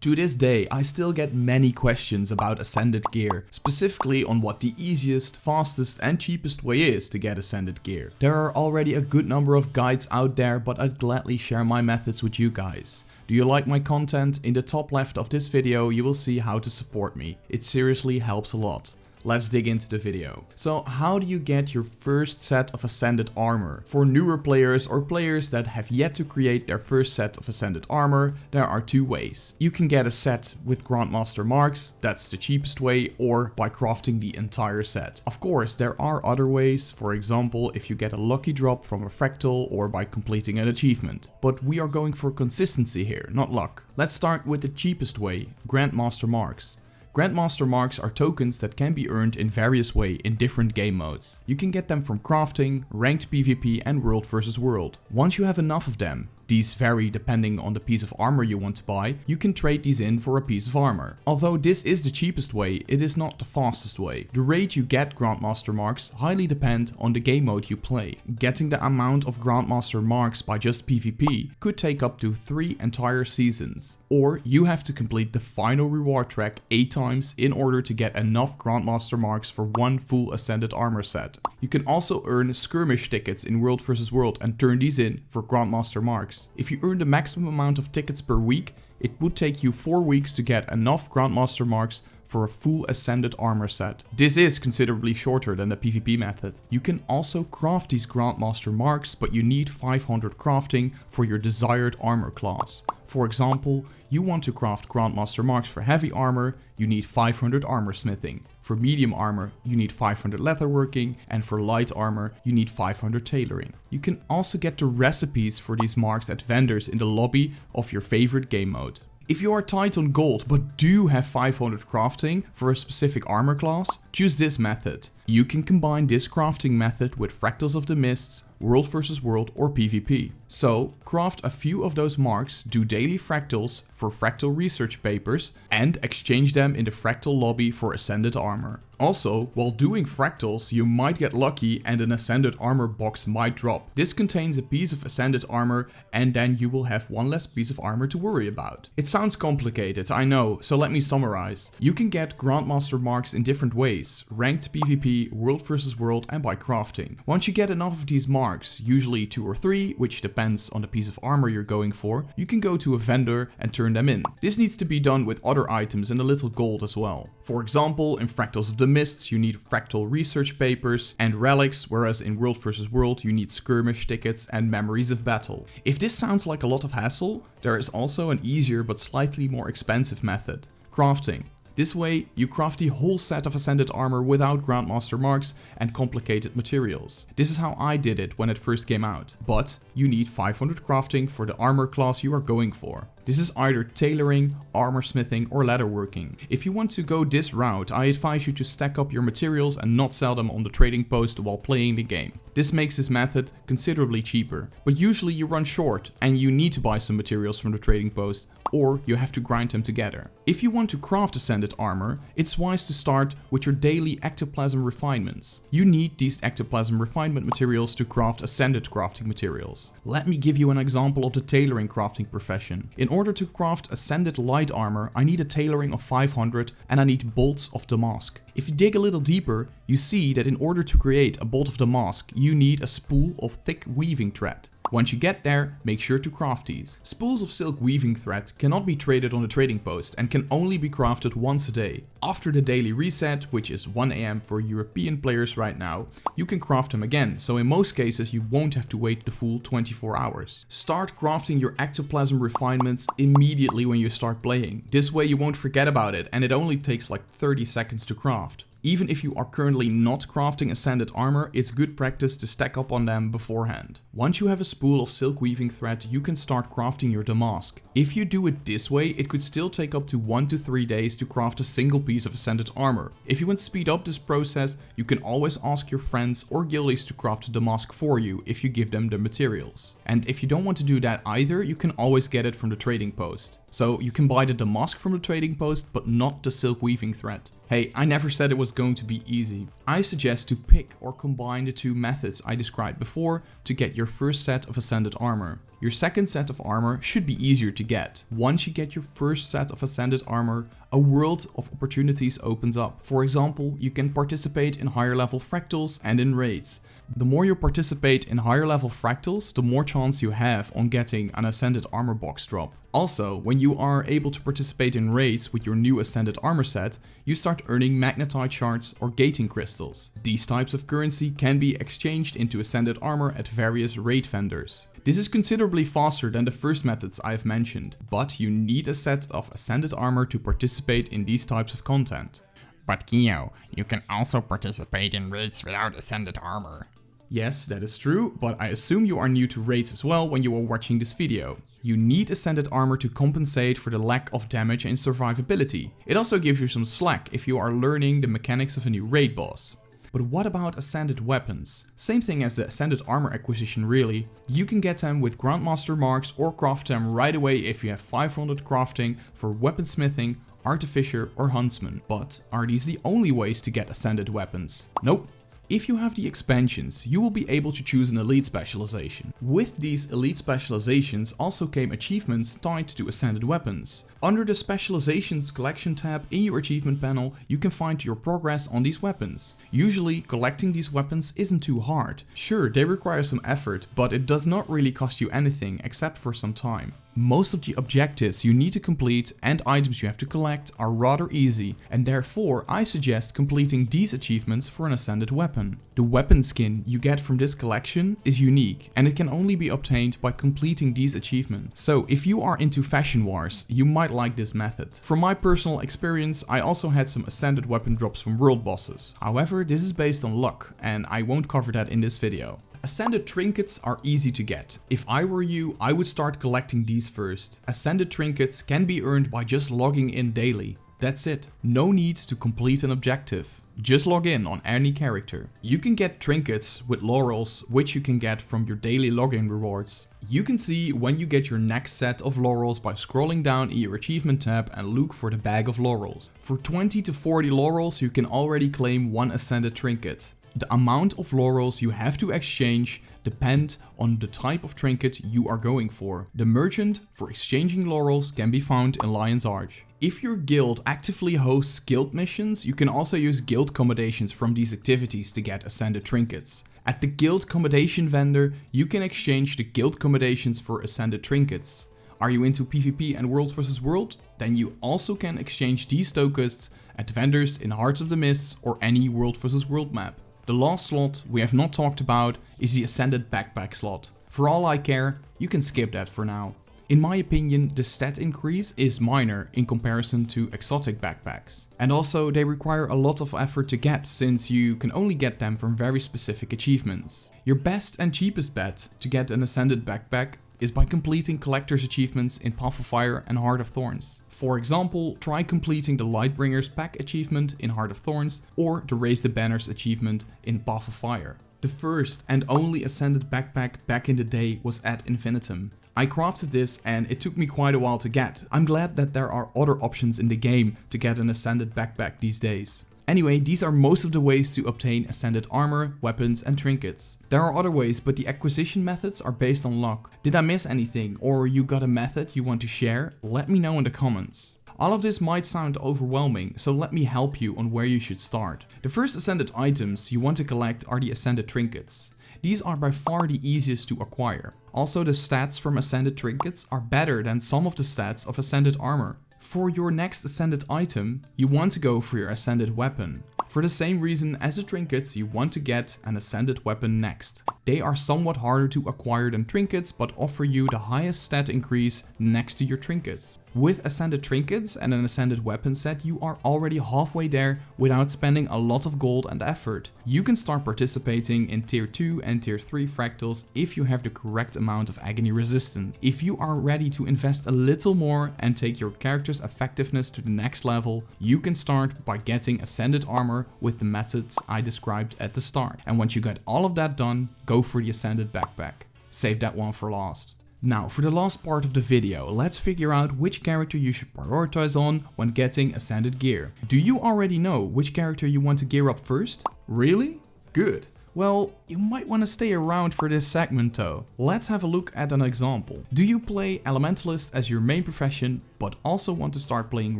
To this day, I still get many questions about Ascended gear, specifically on what the easiest, fastest and cheapest way is to get Ascended gear. There are already a good number of guides out there, but I'd gladly share my methods with you guys. Do you like my content? In the top left of this video you will see how to support me. It seriously helps a lot. Let's dig into the video. So how do you get your first set of Ascended armor? For newer players or players that have yet to create their first set of Ascended armor, there are two ways. You can get a set with Grandmaster Marks, that's the cheapest way, or by crafting the entire set. Of course, there are other ways, for example if you get a lucky drop from a Fractal or by completing an achievement. But we are going for consistency here, not luck. Let's start with the cheapest way, Grandmaster Marks. Grandmaster Marks are tokens that can be earned in various ways in different game modes. You can get them from crafting, ranked PvP and world versus world. Once you have enough of them, these vary depending on the piece of armor you want to buy, you can trade these in for a piece of armor. Although this is the cheapest way, it is not the fastest way. The rate you get Grandmaster Marks highly depend on the game mode you play. Getting the amount of Grandmaster Marks by just PvP could take up to 3 entire seasons. Or you have to complete the final reward track 8 times in order to get enough Grandmaster Marks for one full Ascended armor set. You can also earn skirmish tickets in world versus world and turn these in for Grandmaster Marks. If you earn the maximum amount of tickets per week, it would take you 4 weeks to get enough Grandmaster Marks for a full Ascended armor set. This is considerably shorter than the PvP method. You can also craft these Grandmaster Marks, but you need 500 crafting for your desired armor class. For example, you want to craft Grandmaster Marks for heavy armor, you need 500 armor smithing. For medium armor, you need 500 leatherworking, and for light armor, you need 500 tailoring. You can also get the recipes for these marks at vendors in the lobby of your favorite game mode. If you are tight on gold but do have 500 crafting for a specific armor class, choose this method. You can combine this crafting method with Fractals of the Mists, world versus world or PvP. So craft a few of those marks, do daily fractals for fractal research papers and exchange them in the fractal lobby for Ascended armor. Also, while doing fractals, you might get lucky and an Ascended armor box might drop. This contains a piece of Ascended armor and then you will have one less piece of armor to worry about. It sounds complicated, I know, so let me summarize. You can get Grandmaster Marks in different ways, ranked PvP, world versus world and by crafting. Once you get enough of these marks, usually 2 or 3, which depends on the piece of armor you're going for, you can go to a vendor and turn them in. This needs to be done with other items and a little gold as well. For example, in Fractals of the Mists you need fractal research papers and relics, whereas in world versus world you need skirmish tickets and memories of battle. If this sounds like a lot of hassle, there is also an easier but slightly more expensive method, crafting. This way, you craft the whole set of Ascended armor without Grandmaster Marks and complicated materials. This is how I did it when it first came out, but you need 500 crafting for the armor class you are going for. This is either tailoring, armor smithing or leatherworking. If you want to go this route, I advise you to stack up your materials and not sell them on the trading post while playing the game. This makes this method considerably cheaper, but usually you run short and you need to buy some materials from the trading post, or you have to grind them together. If you want to craft Ascended armor, it's wise to start with your daily ectoplasm refinements. You need these ectoplasm refinement materials to craft Ascended crafting materials. Let me give you an example of the tailoring crafting profession. In order to craft Ascended light armor, I need a tailoring of 500 and I need bolts of damask. If you dig a little deeper, you see that in order to create a bolt of damask, you need a spool of thick weaving thread. Once you get there, make sure to craft these. Spools of silk weaving thread cannot be traded on the trading post and can only be crafted once a day. After the daily reset, which is 1 AM for European players right now, you can craft them again, so in most cases you won't have to wait the full 24 hours. Start crafting your ectoplasm refinements immediately when you start playing. This way you won't forget about it and it only takes like 30 seconds to craft. Even if you are currently not crafting Ascended armor, it's good practice to stack up on them beforehand. Once you have a spool of silk weaving thread, you can start crafting your damask. If you do it this way, it could still take up to 1 to 3 days to craft a single piece of Ascended armor. If you want to speed up this process, you can always ask your friends or guildies to craft a damask for you if you give them the materials. And if you don't want to do that either, you can always get it from the trading post. So you can buy the damask from the trading post, but not the silk weaving thread. Hey, I never said it was going to be easy. I suggest to pick or combine the two methods I described before to get your first set of Ascended armor. Your second set of armor should be easier to get. Once you get your first set of Ascended armor, a world of opportunities opens up. For example, you can participate in higher level fractals and in raids. The more you participate in higher level fractals, the more chance you have on getting an Ascended armor box drop. Also, when you are able to participate in raids with your new Ascended armor set, you start earning magnetite shards or gating crystals. These types of currency can be exchanged into Ascended armor at various raid vendors. This is considerably faster than the first methods I've mentioned, but you need a set of Ascended armor to participate in these types of content. But Kyo, you can also participate in raids without Ascended armor. Yes, that is true, but I assume you are new to raids as well when you are watching this video. You need Ascended armor to compensate for the lack of damage and survivability. It also gives you some slack if you are learning the mechanics of a new raid boss. But what about Ascended weapons? Same thing as the Ascended armor acquisition really. You can get them with Grandmaster Marks or craft them right away if you have 500 crafting for weaponsmithing, artificer or huntsman. But are these the only ways to get Ascended weapons? Nope. If you have the expansions, you will be able to choose an elite specialization. With these elite specializations also came achievements tied to Ascended weapons. Under the specializations collection tab in your achievement panel, you can find your progress on these weapons. Usually collecting these weapons isn't too hard. Sure, they require some effort, but it does not really cost you anything except for some time. Most of the objectives you need to complete and items you have to collect are rather easy, and therefore I suggest completing these achievements for an Ascended weapon. The weapon skin you get from this collection is unique, and it can only be obtained by completing these achievements. So if you are into fashion wars, you might like this method. From my personal experience, I also had some Ascended weapon drops from world bosses. However, this is based on luck, and I won't cover that in this video. Ascended trinkets are easy to get. If I were you, I would start collecting these first. Ascended trinkets can be earned by just logging in daily. That's it. No need to complete an objective. Just log in on any character. You can get trinkets with laurels, which you can get from your daily login rewards. You can see when you get your next set of laurels by scrolling down in your achievement tab and look for the bag of laurels. For 20 to 40 laurels, you can already claim one Ascended trinket. The amount of laurels you have to exchange depend on the type of trinket you are going for. The merchant for exchanging laurels can be found in Lion's Arch. If your guild actively hosts guild missions, you can also use guild accommodations from these activities to get Ascended trinkets. At the guild accommodation vendor, you can exchange the guild accommodations for Ascended trinkets. Are you into PvP and World vs World? Then you also can exchange these tokens at vendors in Hearts of the Mists or any World vs World map. The last slot we have not talked about is the Ascended backpack slot. For all I care, you can skip that for now. In my opinion, the stat increase is minor in comparison to exotic backpacks. And also they require a lot of effort to get, since you can only get them from very specific achievements. Your best and cheapest bet to get an Ascended backpack is by completing collector's achievements in Path of Fire and Heart of Thorns. For example, try completing the Lightbringer's Pack achievement in Heart of Thorns or the Raise the Banners achievement in Path of Fire. The first and only Ascended backpack back in the day was Ad Infinitum. I crafted this and it took me quite a while to get. I'm glad that there are other options in the game to get an Ascended backpack these days. Anyway, these are most of the ways to obtain Ascended armor, weapons and trinkets. There are other ways, but the acquisition methods are based on luck. Did I miss anything, or you got a method you want to share? Let me know in the comments. All of this might sound overwhelming, so let me help you on where you should start. The first Ascended items you want to collect are the Ascended trinkets. These are by far the easiest to acquire. Also, the stats from Ascended trinkets are better than some of the stats of Ascended armor. For your next Ascended item, you want to go for your Ascended weapon. For the same reason as the trinkets, you want to get an Ascended weapon next. They are somewhat harder to acquire than trinkets, but offer you the highest stat increase next to your trinkets. With Ascended trinkets and an Ascended weapon set, you are already halfway there without spending a lot of gold and effort. You can start participating in tier 2 and tier 3 fractals if you have the correct amount of Agony Resistance. If you are ready to invest a little more and take your character's effectiveness to the next level, you can start by getting Ascended armor with the methods I described at the start. And once you get all of that done, go for the Ascended backpack. Save that one for last. Now for the last part of the video, let's figure out which character you should prioritize on when getting Ascended gear. Do you already know which character you want to gear up first? Really? Good. Well, you might want to stay around for this segment though. Let's have a look at an example. Do you play Elementalist as your main profession, but also want to start playing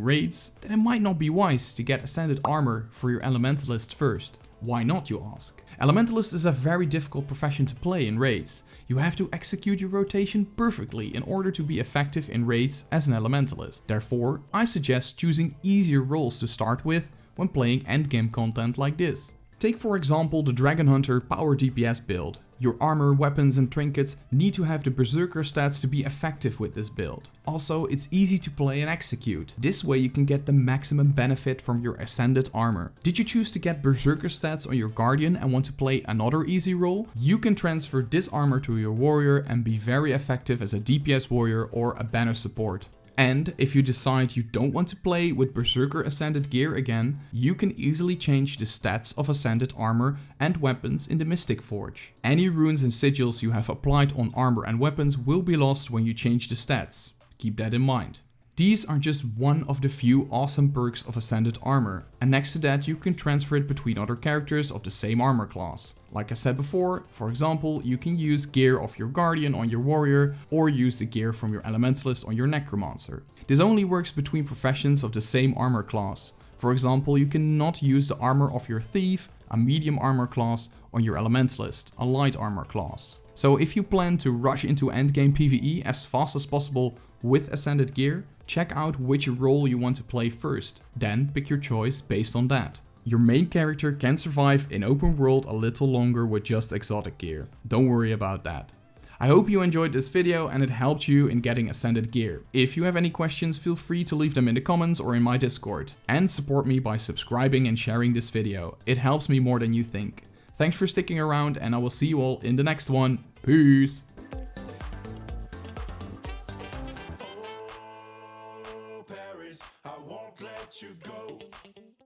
raids? Then it might not be wise to get Ascended armor for your Elementalist first. Why not, you ask? Elementalist is a very difficult profession to play in raids. You have to execute your rotation perfectly in order to be effective in raids as an Elementalist. Therefore, I suggest choosing easier roles to start with when playing endgame content like this. Take for example the Dragon Hunter power DPS build. Your armor, weapons and trinkets need to have the Berserker stats to be effective with this build. Also, it's easy to play and execute. This way you can get the maximum benefit from your Ascended armor. Did you choose to get Berserker stats on your Guardian and want to play another easy role? You can transfer this armor to your warrior and be very effective as a DPS warrior or a banner support. And if you decide you don't want to play with Berserker Ascended gear again, you can easily change the stats of Ascended armor and weapons in the Mystic Forge. Any runes and sigils you have applied on armor and weapons will be lost when you change the stats. Keep that in mind. These are just one of the few awesome perks of Ascended armor, and next to that you can transfer it between other characters of the same armor class. Like I said before, for example, you can use gear of your Guardian on your Warrior, or use the gear from your Elementalist on your Necromancer. This only works between professions of the same armor class. For example, you cannot use the armor of your Thief, a medium armor class, on your Elementalist, a light armor class. So if you plan to rush into endgame PvE as fast as possible with Ascended gear, check out which role you want to play first, then pick your choice based on that. Your main character can survive in open world a little longer with just exotic gear. Don't worry about that. I hope you enjoyed this video and it helped you in getting Ascended gear. If you have any questions, feel free to leave them in the comments or in my Discord. And support me by subscribing and sharing this video. It helps me more than you think. Thanks for sticking around and I will see you all in the next one. Peace! I won't let you go.